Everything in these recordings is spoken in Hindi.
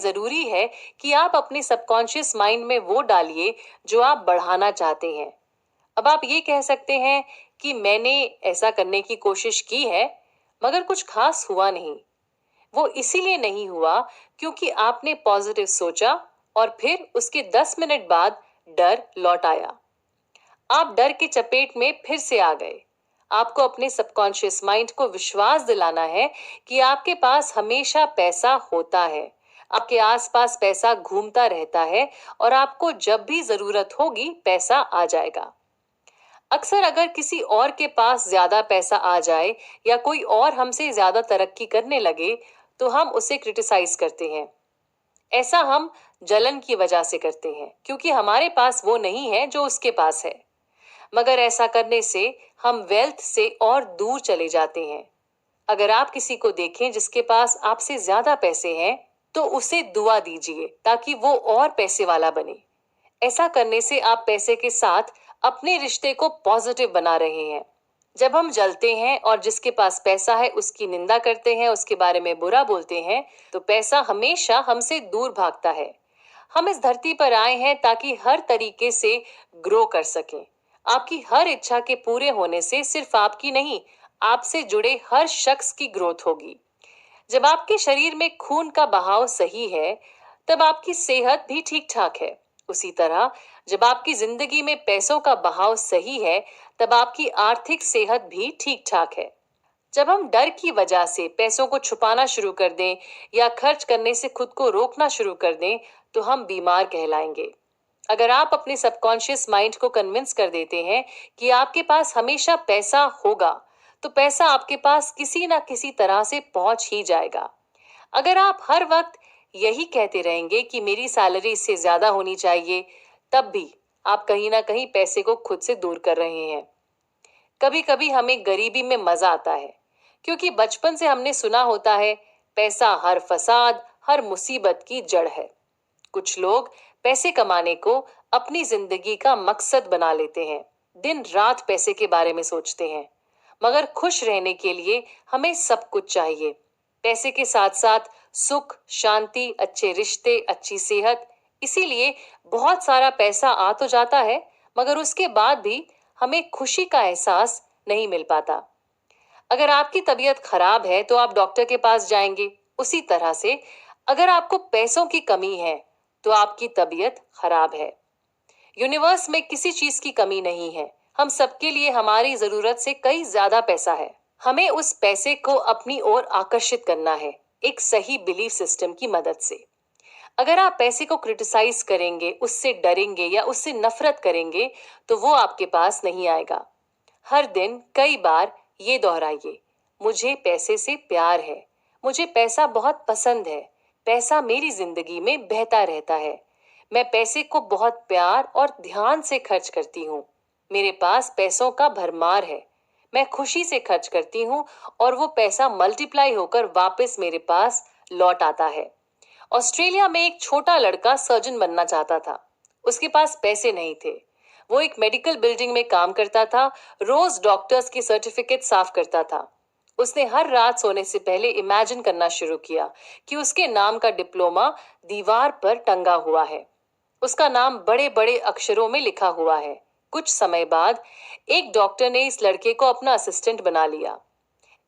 जरूरी है कि आप अपने सबकॉन्शियस माइंड में वो डालिए जो आप बढ़ाना चाहते हैं। अब आप ये कह सकते हैं कि मैंने ऐसा करने की कोशिश की है, मगर कुछ खास हुआ नहीं। वो इसीलिए नहीं हुआ क्योंकि आपने पॉजिटिव सोचा और फिर उसके 10 मिनट बाद डर लौट आया। आप डर के चपेट में फिर से आ गए। आपको अपने सबकॉन्शियस माइंड को विश्वास दिलाना है कि आपके पास हमेशा पैसा होता है। आपके आसपास पैसा घूमता रहता है और आपको जब भी जरूरत होगी पैसा आ जाएगा। अक्सर अगर किसी और के पास ज्यादा पैसा आ जाए या कोई और हमसे ज्यादा तरक्की करने लगे तो हम उसे क्रिटिसाइज करते हैं। ऐसा हम जलन की वजह से करते हैं क्योंकि हमारे पास वो नहीं है जो उसके पास है। मगर ऐसा करने से हम वेल्थ से और दूर चले जाते हैं। अगर आप किसी को देखें जिसके पास आपसे ज्यादा पैसे हैं तो उसे दुआ दीजिए ताकि वो और पैसे वाला बने। ऐसा करने से आप पैसे के साथ अपने रिश्ते को पॉजिटिव बना रहे हैं। जब हम जलते हैं और जिसके पास पैसा है उसकी निंदा करते हैं, उसके बारे में बुरा बोलते हैं, तो पैसा हमेशा हमसे दूर भागता है। हम इस धरती पर आए हैं ताकि हर तरीके से ग्रो कर सकें। आपकी हर इच्छा के पूरे होने से सिर्फ आपकी नहीं, आपसे जुड़े हर शख्स की ग्रोथ होगी। जब आपके शरीर में खून का बहाव सही है, तब आपकी सेहत भी ठीक ठाक है। उसी तरह जब आपकी जिंदगी में पैसों का बहाव सही है, तब आपकी आर्थिक सेहत भी ठीक ठाक है। जब हम डर की वजह से पैसों को छुपाना शुरू कर दें या खर्च करने से खुद को रोकना शुरू कर दें, तो हम बीमार कहलाएंगे। अगर आप अपने सबकॉन्शियस माइंड को कन्विंस कर देते हैं कि आपके पास हमेशा पैसा होगा, तो पैसा आपके पास किसी ना किसी तरह से पहुंच ही जाएगा। अगर आप हर वक्त यही कहते रहेंगे कि मेरी सैलरी इससे ज्यादा होनी चाहिए, तब भी आप कहीं ना कहीं पैसे को खुद से दूर कर रहे हैं। कभी कभी हमें गरीबी में मजा आता है क्योंकि बचपन से हमने सुना होता है, पैसा हर फसाद, हर मुसीबत की जड़ है। कुछ लोग पैसे कमाने को अपनी जिंदगी का मकसद बना लेते हैं, दिन रात पैसे के बारे में सोचते हैं। मगर खुश रहने के लिए हमें सब कुछ चाहिए। पैसे के साथ साथ सुख, शांति, अच्छे रिश्ते, अच्छी सेहत। इसीलिए बहुत सारा पैसा आ तो जाता है, मगर उसके बाद भी हमें खुशी का एहसास नहीं मिल पाता। अगर आपकी तबीयत खराब है तो आप डॉक्टर के पास जाएंगे। उसी तरह से अगर आपको पैसों की कमी है तो आपकी तबीयत खराब है। यूनिवर्स में किसी चीज की कमी नहीं है। हम सबके लिए हमारी जरूरत से कई ज्यादा पैसा है। हमें उस पैसे को अपनी ओर आकर्षित करना है, एक सही बिलीफ सिस्टम की मदद से। अगर आप पैसे को क्रिटिसाइज करेंगे, उससे डरेंगे या उससे नफरत करेंगे, तो वो आपके पास नहीं आएगा। हर दिन कई बार ये दोहराइए, मुझे पैसे से प्यार है, मुझे पैसा बहुत पसंद है, पैसा मेरी जिंदगी में बहता रहता है, मैं पैसे को बहुत प्यार और ध्यान से खर्च करती हूँ, मेरे पास पैसों का भरमार है, मैं खुशी से खर्च करती हूँ और वो पैसा मल्टीप्लाई होकर वापस मेरे पास लौट आता है। ऑस्ट्रेलिया में एक छोटा लड़का सर्जन बनना चाहता था। उसके पास पैसे नहीं थे। वो एक मेडिकल बिल्डिंग में काम करता था, रोज डॉक्टर्स की सर्टिफिकेट साफ करता था। उसने हर रात सोने से पहले इमेजिन करना शुरू किया कि उसके नाम का डिप्लोमा दीवार पर टंगा हुआ है, उसका नाम बड़े बड़े अक्षरों में लिखा हुआ है। कुछ समय बाद एक डॉक्टर ने इस लड़के को अपना असिस्टेंट बना लिया।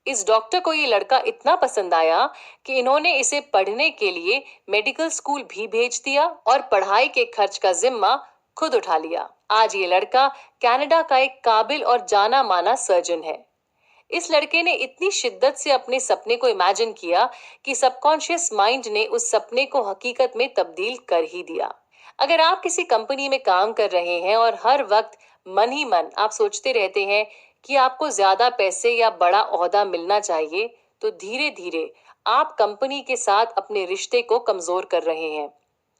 इस डॉक्टर को ये लड़का इतना पसंद आया कि इन्होंने इसे पढ़ने के लिए मेडिकल स्कूल भी भेज दिया और पढ़ाई के खर्च का जिम्मा खुद उठा लिया। आज ये लड़का कनाडा का एक काबिल और जाना माना सर्जन है। इस लड़के ने इतनी शिद्दत से अपने सपने को इमेजिन किया कि सबकॉन्शियस माइंड ने उस सपने को हकीकत में तब्दील कर ही दिया। अगर आप किसी कंपनी में काम कर रहे हैं और हर वक्त मन ही मन आप सोचते रहते हैं कि आपको ज्यादा पैसे या बड़ा ओहदा मिलना चाहिए, तो धीरे धीरे आप कंपनी के साथ अपने रिश्ते को कमजोर कर रहे हैं।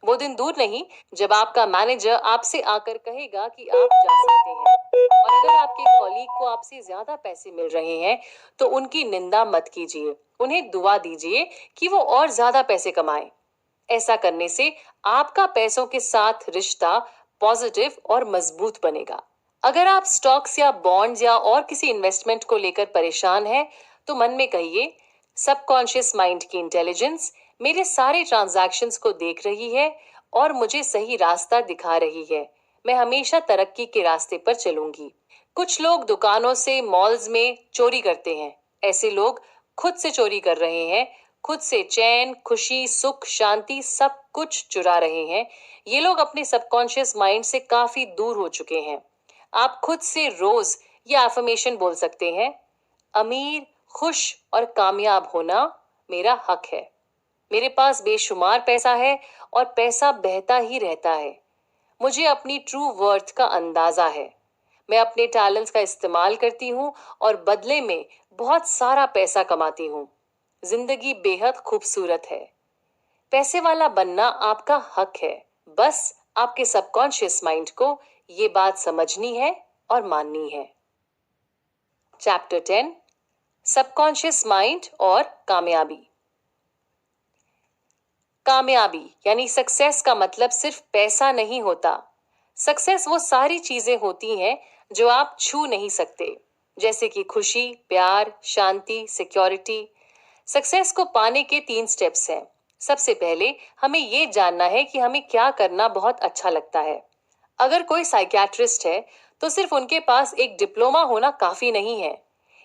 वो दिन दूर नहीं जब आपका मैनेजर आपसे आकर कहेगा कि आप जा सकते हैं। और अगर आपके कॉलीग को आपसे ज्यादा पैसे मिल रहे हैं तो उनकी निंदा मत कीजिए, उन्हें दुआ दीजिए कि वो और ज्यादा पैसे कमाएं। ऐसा करने से आपका पैसों के साथ रिश्ता पॉजिटिव और मजबूत बनेगा। अगर आप स्टॉक्स या बॉन्ड्स या और किसी इन्वेस्टमेंट को लेकर परेशान हैं, तो मन में कहिए, सबकॉन्शियस माइंड की इंटेलिजेंस मेरे सारे ट्रांजैक्शंस को देख रही है और मुझे सही रास्ता दिखा रही है। मैं हमेशा तरक्की के रास्ते पर चलूंगी। कुछ लोग दुकानों से, मॉल्स में चोरी करते हैं। ऐसे लोग खुद से चोरी कर रहे हैं। खुद से चैन, खुशी, सुख, शांति सब कुछ चुरा रहे हैं। ये लोग अपने सबकॉन्शियस माइंड से काफी दूर हो चुके हैं। आप खुद से रोज ये अफर्मेशन बोल सकते हैं: अमीर, खुश और कामयाब होना मेरा हक है। मेरे पास बेशुमार पैसा है और पैसा बहता ही रहता है। मुझे अपनी ट्रू वर्थ का अंदाजा है। मैं अपने टैलेंट्स का इस्तेमाल करती हूँ और बदले में बहुत सारा पैसा कमाती हूँ। जिंदगी बेहद खूबसूरत है। पैसे वाला बनना आपका हक है। बस आपके सबकॉन्शियस माइंड को ये बात समझनी है और माननी है। चैप्टर 10, सबकॉन्शियस माइंड और कामयाबी। कामयाबी यानी सक्सेस का मतलब सिर्फ पैसा नहीं होता। सक्सेस वो सारी चीजें होती हैं जो आप छू नहीं सकते, जैसे कि खुशी, प्यार, शांति, सिक्योरिटी। सक्सेस को पाने के 3 स्टेप्स हैं। सबसे पहले हमें ये जानना है कि हमें क्या करना बहुत अच्छा लगता है। अगर कोई साइकियाट्रिस्ट है तो सिर्फ उनके पास एक डिप्लोमा होना काफी नहीं है।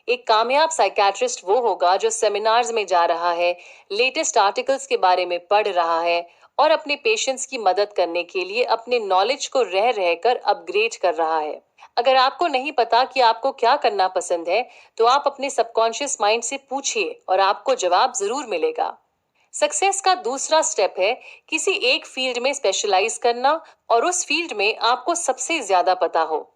एक कामयाब साइकियाट्रिस्ट वो होगा जो सेमिनार्स में जा रहा है, लेटेस्ट आर्टिकल्स के बारे में पढ़ रहा है और अपने पेशेंट्स की मदद करने के लिए अपने नॉलेज को रह रहकर अपग्रेड कर रहा है। अगर आपको नहीं पता कि आपको क्या करना पसंद है, तो आप अपने सबकॉन्शियस माइंड से पूछिए और आपको जवाब जरूर मिलेगा। सक्सेस का दूसरा स्टेप है किसी एक फील्ड में स्पेशलाइज करना और उस फील्ड में आपको सबसे ज्यादा पता हो।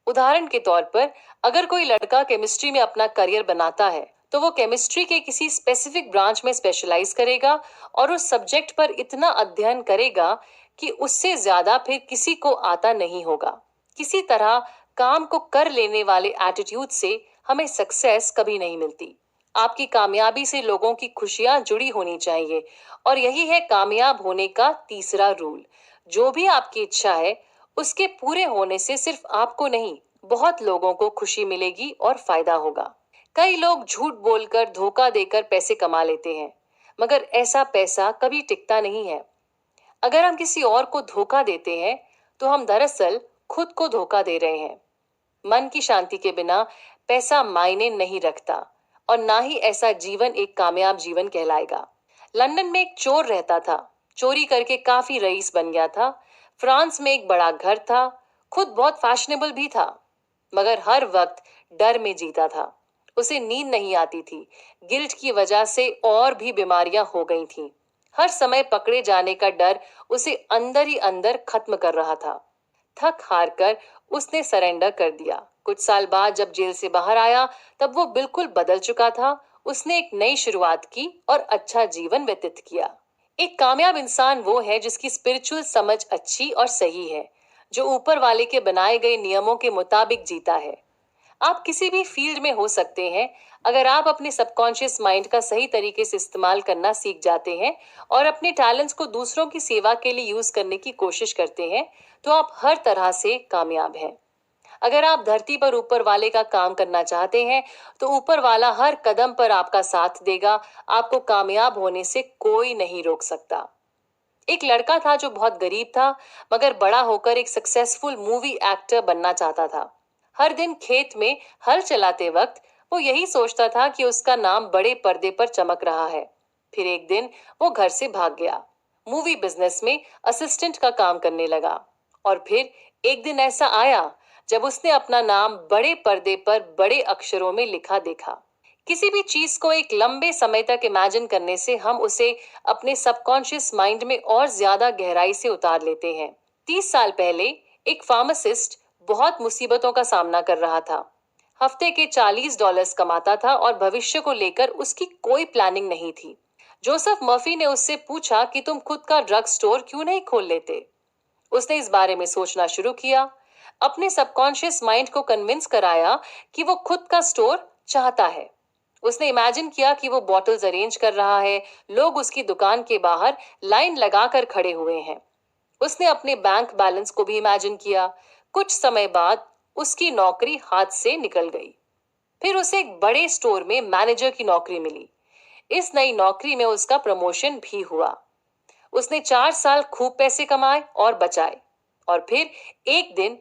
उदाहरण के तौर पर, अगर कोई लड़का केमिस्ट्री में अपना करियर बनाता है तो वो केमिस्ट्री के किसी स्पेसिफिक ब्रांच में स्पेशलाइज करेगा और उस सब्जेक्ट पर इतना अध्ययन करेगा कि उससे ज्यादा फिर किसी को आता नहीं होगा। किसी तरह काम को कर लेने वाले एटीट्यूड से हमें सक्सेस कभी नहीं मिलती। आपकी कामयाबी से लोगों की खुशियां जुड़ी होनी चाहिए और यही है कामयाब होने का तीसरा रूल। जो भी आपकी इच्छा है उसके पूरे होने से सिर्फ आपको नहीं, बहुत लोगों को खुशी मिलेगी और फायदा होगा। कई लोग झूठ बोलकर, धोखा देकर पैसे कमा लेते हैं, मगर ऐसा पैसा कभी टिकता नहीं है। अगर हम किसी और को धोखा देते हैं तो हम दरअसल खुद को धोखा दे रहे हैं। मन की शांति के बिना पैसा मायने नहीं रखता और ना ही ऐसा जीवन एक कामयाब जीवन कहलाएगा। लंदन में एक चोर रहता था। चोरी करके काफी रईस बन गया था। फ्रांस में एक बड़ा घर था। खुद बहुत फैशनेबल भी था, मगर हर वक्त डर में जीता था। उसे नींद नहीं आती थी। गिल्ट की वजह से और भी बीमारियां हो गई थीं। हर समय पकड़े जाने का डर उसे अंदर ही अंदर खत्म कर रहा था। थक हार कर उसने सरेंडर कर दिया। कुछ साल बाद जब जेल से बाहर आया तब वो बिल्कुल बदल चुका था। उसने एक नई शुरुआत की और अच्छा जीवन व्यतीत किया। एक कामयाब इंसान वो है जिसकी स्पिरिचुअल समझ अच्छी और सही है, जो ऊपर वाले के बनाए गए नियमों के मुताबिक जीता है। आप किसी भी फील्ड में हो सकते हैं। अगर आप अपने सबकॉन्शियस माइंड का सही तरीके से इस्तेमाल करना सीख जाते हैं और अपने टैलेंट्स को दूसरों की सेवा के लिए यूज करने की कोशिश करते हैं, तो आप हर तरह से कामयाब हैं। अगर आप धरती पर ऊपर वाले का काम करना चाहते हैं तो ऊपर वाला हर कदम पर आपका साथ देगा। आपको कामयाब होने से कोई नहीं रोक सकता। एक लड़का था जो बहुत गरीब था, मगर बड़ा होकर एक सक्सेसफुल मूवी एक्टर बनना चाहता था। हर दिन खेत में हल चलाते वक्त वो यही सोचता था कि उसका नाम बड़े पर्दे पर चमक रहा है। फिर एक दिन वो घर से भाग गया। मूवी बिजनेस में असिस्टेंट का काम करने लगा। और फिर एक दिन ऐसा आया जब उसने अपना नाम बड़े पर्दे पर बड़े अक्षरों में लिखा देखा। किसी भी चीज को एक लंबे समय तक इमेजिन करने से हम उसे अपने सबकॉन्शियस माइंड में और ज्यादा गहराई से उतार लेते हैं। 30 साल पहले एक फार्मासिस्ट बहुत मुसीबतों का सामना कर रहा था। हफ्ते के $40 कमाता था और भविष्य को लेकर उसकी कोई प्लानिंग नहीं थी। जोसेफ मर्फी ने उससे पूछा कि तुम खुद का ड्रग स्टोर क्यों नहीं खोल लेते। उसने इस बारे में सोचना शुरू किया। अपने सबकॉन्शियस माइंड को कन्विंस कराया कि वो खुद का स्टोर चाहता है। उसने इमेजिन किया कि वो बॉटल्स अरेंज कर रहा है। लोग उसकी दुकान के बाहर लाइन लगाकर खड़े हुए हैं। उसने अपने बैंक बैलेंस को भी इमेजिन किया। कुछ समय बाद उसकी नौकरी हाथ से निकल गई। फिर उसे एक बड़े स्टोर में मैनेजर की नौकरी मिली। इस नई नौकरी में उसका प्रमोशन भी हुआ। उसने 4 साल खूब पैसे कमाए और बचाए और फिर एक दिन